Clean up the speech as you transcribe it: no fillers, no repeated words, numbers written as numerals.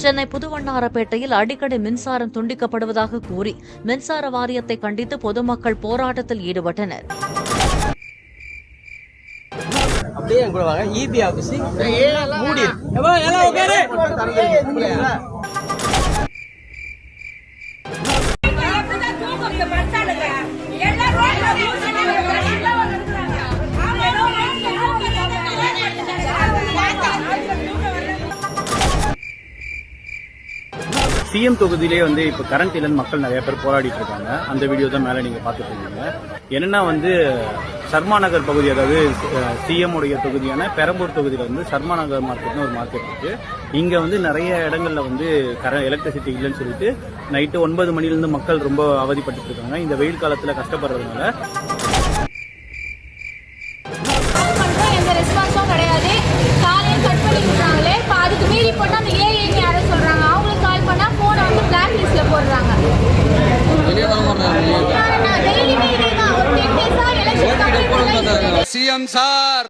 சென்னை புதுவண்ணாரப்பேட்டையில் அடிக்கடி மின்சாரம் துண்டிக்கப்படுவதாக கூறி மின்சார வாரியத்தை கண்டித்து பொதுமக்கள் போராட்டத்தில் ஈடுபட்டனர். அப்படியே கூட வாங்க. இபி ஆபீஸ் மூடி சிஎம் தொகுதியிலே வந்து இப்போ கரண்ட் இல்லைன்னு மக்கள் நிறைய பேர் போராடிட்டு இருக்காங்க. அந்த வீடியோ தான் மேலே நீங்கள் பார்த்துட்டு இருக்கீங்க. என்னன்னா வந்து சர்மா நகர் பகுதி, அதாவது சிஎம் உடைய தொகுதியான பெரம்பூர் தொகுதியில் வந்து சர்மா நகர் மார்க்கெட்னு ஒரு மார்க்கெட் இருக்கு. இங்கே வந்து நிறைய இடங்கள்ல வந்து எலக்ட்ரிசிட்டி இல்லைன்னு சொல்லிட்டு நைட்டு 9 மணிலேருந்து மக்கள் ரொம்ப அவதிப்பட்டு இருக்காங்க. இந்த வெயில் காலத்தில் கஷ்டப்படுறதுனால எந்த ரெஸ்பான்ஸும் கிடையாது. காலையில் கட் பண்ணி விடுறாங்களே, அதுக்கு மீறி போட்டு அந்த ஏஐன்னு யாரோ சொல்றாங்க, அவங்களுக்கு கால் பண்ணா போனை வந்து பிளாக் லிஸ்ட்ல போடுறாங்க. டெய்லியுமே இதேதான். ஒரு 10 டேஸா எலெக்ஷன் சிஎம் சார்